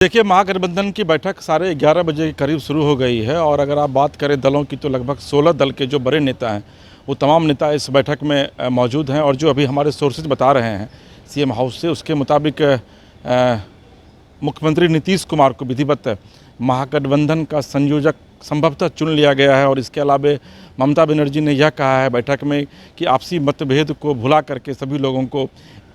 देखिए, महागठबंधन की बैठक साढ़े 11 बजे के करीब शुरू हो गई है और अगर आप बात करें दलों की तो लगभग 16 दल के जो बड़े नेता हैं वो तमाम नेता इस बैठक में मौजूद हैं। और जो अभी हमारे सोर्सेज बता रहे हैं सीएम हाउस से, उसके मुताबिक मुख्यमंत्री नीतीश कुमार को विधिवत महागठबंधन का संयोजक संभवतः चुन लिया गया है। और इसके अलावा ममता बनर्जी ने यह कहा है बैठक में कि आपसी मतभेद को भुला करके सभी लोगों को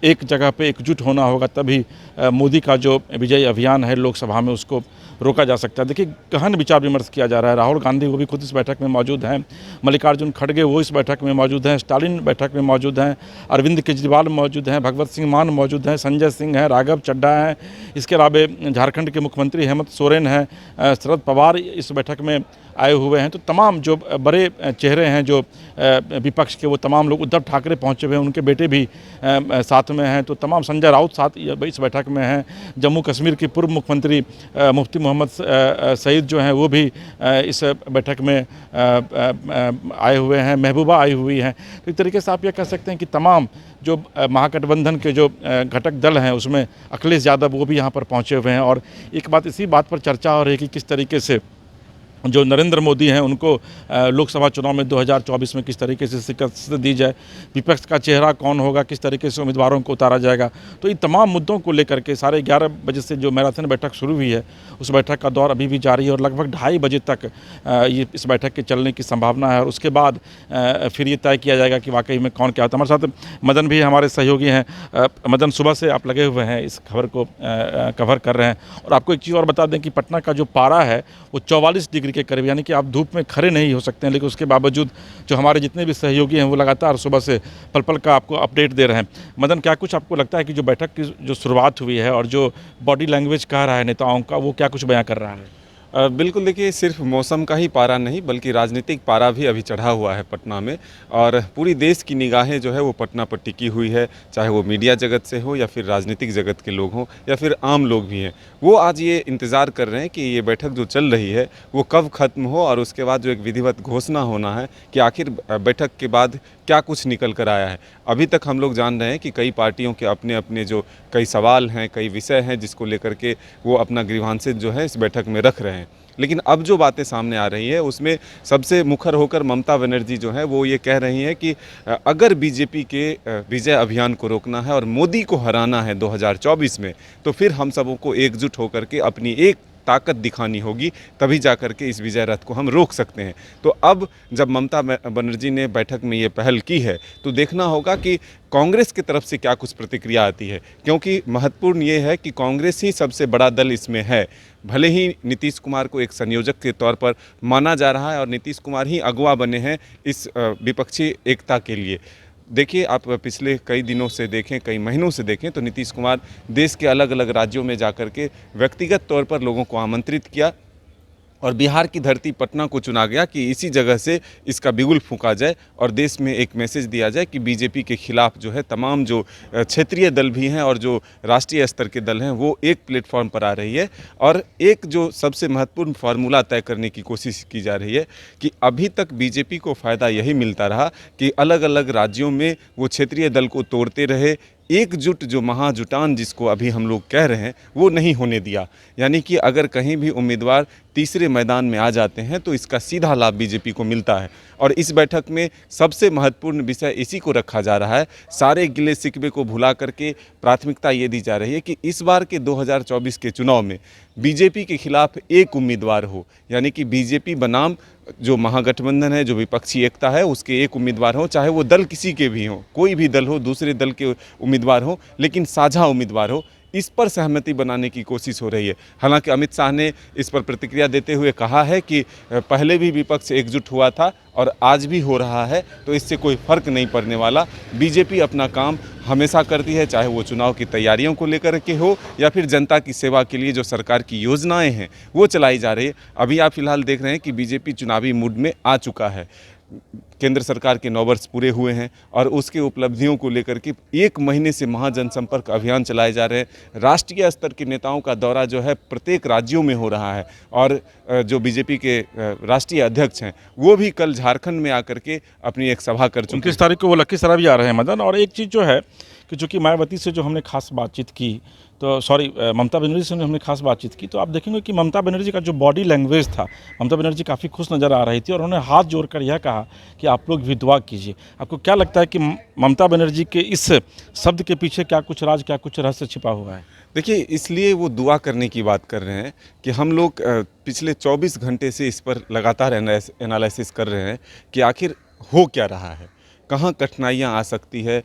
एक जगह पे एकजुट होना होगा, तभी मोदी का जो विजय अभियान है लोकसभा में उसको रोका जा सकता है। देखिए, गहन विचार विमर्श किया जा रहा है। राहुल गांधी वो भी खुद इस बैठक में मौजूद हैं, मल्लिकार्जुन खड़गे वो इस बैठक में मौजूद हैं, स्टालिन बैठक में मौजूद हैं, अरविंद केजरीवाल मौजूद हैं, भगवत सिंह मान मौजूद हैं, संजय सिंह हैं, राघव चड्ढा हैं। इसके अलावा झारखंड के मुख्यमंत्री हेमंत सोरेन हैं, शरद पवार इस बैठक में आए हुए हैं। तो तमाम जो बड़े चेहरे हैं जो विपक्ष के, वो तमाम लोग, उद्धव ठाकरे पहुंचे हुए हैं, उनके बेटे भी साथ में हैं। तो तमाम, संजय राउत साथ इस बैठक में हैं। जम्मू कश्मीर के पूर्व मुख्यमंत्री मुफ्ती मोहम्मद सईद जो हैं वो भी इस बैठक में आए हुए हैं, महबूबा आई हुई हैं। तो एक तरीके से आप ये कह सकते हैं कि तमाम जो महागठबंधन के जो घटक दल हैं उसमें अखिलेश यादव वो भी यहाँ पर पहुँचे हुए हैं। और एक बात, इसी बात पर चर्चा हो रही है कि किस तरीके से जो नरेंद्र मोदी हैं उनको लोकसभा चुनाव में 2024 में किस तरीके से शिकस्त दी जाए, विपक्ष का चेहरा कौन होगा, किस तरीके से उम्मीदवारों को उतारा जाएगा। तो इन तमाम मुद्दों को लेकर के साढ़े 11 बजे से जो मैराथन बैठक शुरू हुई है उस बैठक का दौर अभी भी जारी है और लगभग 2:30 बजे तक ये इस बैठक के चलने की संभावना है। और उसके बाद फिर ये तय किया जाएगा कि वाकई में कौन क्या होता है। हमारे साथ मदन भी हमारे सहयोगी हैं। मदन, सुबह से आप लगे हुए हैं, इस खबर को कवर कर रहे हैं। और आपको एक चीज़ और बता दें कि पटना का जो पारा है वो 44 डिग्री के करीब, यानी कि आप धूप में खड़े नहीं हो सकते हैं। लेकिन उसके बावजूद जो हमारे जितने भी सहयोगी हैं वो लगातार सुबह से पल पल का आपको अपडेट दे रहे हैं। मदन, क्या कुछ आपको लगता है कि जो बैठक की जो शुरुआत हुई है और जो बॉडी लैंग्वेज कह रहा है नेताओं का, वो क्या कुछ बयां कर रहा है? बिल्कुल, देखिए, सिर्फ मौसम का ही पारा नहीं बल्कि राजनीतिक पारा भी अभी चढ़ा हुआ है पटना में। और पूरी देश की निगाहें जो है वो पटना पर टिकी हुई है, चाहे वो मीडिया जगत से हो या फिर राजनीतिक जगत के लोग हों या फिर आम लोग भी हैं। वो आज ये इंतज़ार कर रहे हैं कि ये बैठक जो चल रही है वो कब ख़त्म हो और उसके बाद जो एक विधिवत घोषणा होना है कि आखिर बैठक के बाद क्या कुछ निकल कर आया है। अभी तक हम लोग जान रहे हैं कि कई पार्टियों के अपने अपने जो कई सवाल हैं, कई विषय हैं जिसको लेकर के वो अपना ग्रीवांसेस जो है इस बैठक में रख रहे हैं। लेकिन अब जो बातें सामने आ रही है उसमें सबसे मुखर होकर ममता बनर्जी जो है वो ये कह रही हैं कि अगर बीजेपी के विजय अभियान को रोकना है और मोदी को हराना है 2024 में, तो फिर हम सबों को एकजुट होकर के अपनी एक ताकत दिखानी होगी, तभी जाकर के इस विजय रथ को हम रोक सकते हैं। तो अब जब ममता बनर्जी ने बैठक में ये पहल की है तो देखना होगा कि कांग्रेस की तरफ से क्या कुछ प्रतिक्रिया आती है, क्योंकि महत्वपूर्ण ये है कि कांग्रेस ही सबसे बड़ा दल इसमें है। भले ही नीतीश कुमार को एक संयोजक के तौर पर माना जा रहा है और नीतीश कुमार ही अगुवा बने हैं इस विपक्षी एकता के लिए। देखिए, आप पिछले कई दिनों से देखें, कई महीनों से देखें तो नीतीश कुमार देश के अलग अलग राज्यों में जाकर के व्यक्तिगत तौर पर लोगों को आमंत्रित किया और बिहार की धरती पटना को चुना गया कि इसी जगह से इसका बिगुल फूंका जाए और देश में एक मैसेज दिया जाए कि बीजेपी के खिलाफ जो है तमाम जो क्षेत्रीय दल भी हैं और जो राष्ट्रीय स्तर के दल हैं वो एक प्लेटफॉर्म पर आ रही है। और एक जो सबसे महत्वपूर्ण फार्मूला तय करने की कोशिश की जा रही है कि अभी तक बीजेपी को फ़ायदा यही मिलता रहा कि अलग अलग राज्यों में वो क्षेत्रीय दल को तोड़ते रहे, एकजुट जो महाजुटान जिसको अभी हम लोग कह रहे हैं वो नहीं होने दिया। यानी कि अगर कहीं भी उम्मीदवार तीसरे मैदान में आ जाते हैं तो इसका सीधा लाभ बीजेपी को मिलता है। और इस बैठक में सबसे महत्वपूर्ण विषय इसी को रखा जा रहा है। सारे गिले शिकवे को भुला करके प्राथमिकता ये दी जा रही है कि इस बार के 2024 के चुनाव में बीजेपी के खिलाफ एक उम्मीदवार हो, यानी कि बीजेपी बनाम जो महागठबंधन है, जो विपक्षी एकता है, उसके एक उम्मीदवार हो, चाहे वो दल किसी के भी हों, कोई भी दल हो, दूसरे दल के उम्मीदवार हो, लेकिन साझा उम्मीदवार हो। इस पर सहमति बनाने की कोशिश हो रही है। हालांकि अमित शाह ने इस पर प्रतिक्रिया देते हुए कहा है कि पहले भी विपक्ष एकजुट हुआ था और आज भी हो रहा है, तो इससे कोई फ़र्क नहीं पड़ने वाला। बीजेपी अपना काम हमेशा करती है, चाहे वो चुनाव की तैयारियों को लेकर के हो या फिर जनता की सेवा के लिए जो सरकार की योजनाएं हैं वो चलाई जा रही है। अभी आप फिलहाल देख रहे हैं कि बीजेपी चुनावी मूड में आ चुका है। केंद्र सरकार के 9 वर्ष पूरे हुए हैं और उसके उपलब्धियों को लेकर के 1 महीने से महाजनसंपर्क अभियान चलाए जा रहे हैं। राष्ट्रीय स्तर के नेताओं का दौरा जो है प्रत्येक राज्यों में हो रहा है और जो बीजेपी के राष्ट्रीय अध्यक्ष हैं वो भी कल झारखंड में आकर के अपनी एक सभा कर चुके हैं। 29 तारीख को वो लखीसराय भी आ रहे हैं मदन। और एक चीज़ जो है कि चूँकि मायावती से जो हमने खास बातचीत की, तो ममता बनर्जी से हमने खास बातचीत की, तो आप देखेंगे कि ममता बनर्जी का जो बॉडी लैंग्वेज था, ममता बनर्जी काफ़ी खुश नज़र आ रही थी और उन्होंने हाथ जोड़कर यह कहा कि आप लोग भी दुआ कीजिए। आपको क्या लगता है कि ममता बनर्जी के इस शब्द के पीछे क्या कुछ राज, क्या कुछ रहस्य छिपा हुआ है? देखिए, इसलिए वो दुआ करने की बात कर रहे हैं कि हम लोग पिछले 24 घंटे से इस पर लगातार एनालिसिस कर रहे हैं कि आखिर हो क्या रहा है, कहाँ कठिनाइयाँ आ सकती है।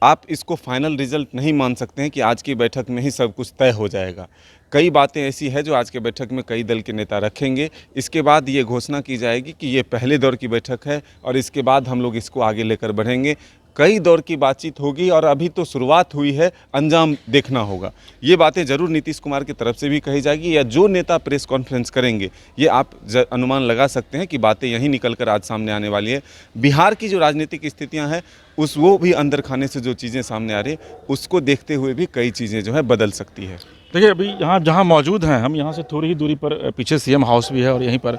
आप इसको फाइनल रिजल्ट नहीं मान सकते हैं कि आज की बैठक में ही सब कुछ तय हो जाएगा। कई बातें ऐसी है जो आज के बैठक में कई दल के नेता रखेंगे। इसके बाद ये घोषणा की जाएगी कि ये पहले दौर की बैठक है और इसके बाद हम लोग इसको आगे लेकर बढ़ेंगे। कई दौर की बातचीत होगी और अभी तो शुरुआत हुई है, अंजाम देखना होगा। ये बातें ज़रूर नीतीश कुमार की तरफ से भी कही जाएगी या जो नेता प्रेस कॉन्फ्रेंस करेंगे, ये आप अनुमान लगा सकते हैं कि बातें यहीं निकल कर आज सामने आने वाली है। बिहार की जो राजनीतिक स्थितियां हैं वो भी अंदर खाने से जो चीज़ें सामने आ रही है उसको देखते हुए भी कई चीज़ें जो है बदल सकती है। देखिए, अभी यहाँ जहाँ मौजूद हैं हम, यहाँ से थोड़ी ही दूरी पर पीछे सीएम हाउस भी है और यहीं पर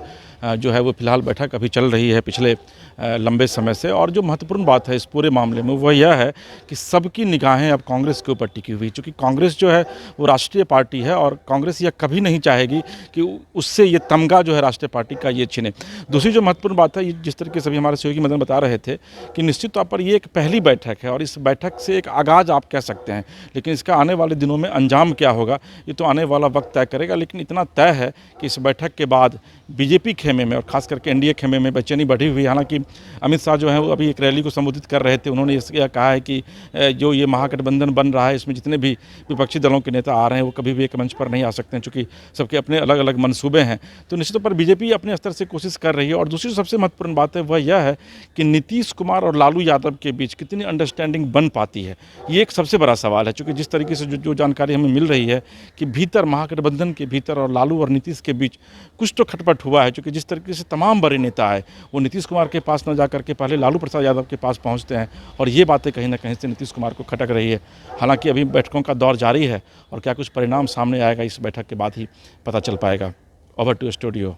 जो है वो फिलहाल बैठक अभी चल रही है पिछले लंबे समय से। और जो महत्वपूर्ण बात है इस पूरे मामले में वह यह है कि सबकी निगाहें अब कांग्रेस के ऊपर टिकी हुई, क्योंकि कांग्रेस जो है वो राष्ट्रीय पार्टी है और कांग्रेस यह कभी नहीं चाहेगी कि उससे ये तमगा जो है राष्ट्रीय पार्टी का ये छिने। दूसरी जो महत्वपूर्ण बात है, जिस तरीके से भी हमारे सहयोगी मदन बता रहे थे कि निश्चित तौर पर ये एक पहली बैठक है और इस बैठक से एक आगाज़ आप कह सकते हैं, लेकिन इसका आने वाले दिनों में अंजाम क्या होगा ये तो आने वाला वक्त तय करेगा। लेकिन इतना तय है कि इस बैठक के बाद बीजेपी खेमे में और खास करके एनडीए खेमे में बेचैनी बढ़ी हुई है। हालांकि अमित शाह जो है वो अभी एक रैली को संबोधित कर रहे थे, उन्होंने यह कहा है कि जो ये महागठबंधन बन रहा है इसमें जितने भी विपक्षी दलों के नेता आ रहे हैं वो कभी भी एक मंच पर नहीं आ सकते हैं, चूँकि सबके अपने अलग अलग मंसूबे हैं। तो निश्चित तौर पर बीजेपी अपने स्तर से कोशिश कर रही है। और दूसरी सबसे महत्वपूर्ण बात है वह यह है कि नीतीश कुमार और लालू यादव के बीच कितनी अंडरस्टैंडिंग बन पाती है, ये एक सबसे बड़ा सवाल है। चूँकि जिस तरीके से जो जानकारी हमें मिल रही है कि भीतर महागठबंधन के भीतर और लालू और नीतीश के बीच कुछ तो खटपट हुआ है, क्योंकि जिस तरीके से तमाम बड़े नेता आए वो नीतीश कुमार के पास न जाकर के पहले लालू प्रसाद यादव के पास पहुंचते हैं और ये बातें कहीं ना कहीं से नीतीश कुमार को खटक रही है। हालांकि अभी बैठकों का दौर जारी है और क्या कुछ परिणाम सामने आएगा इस बैठक के बाद ही पता चल पाएगा। Over to studio.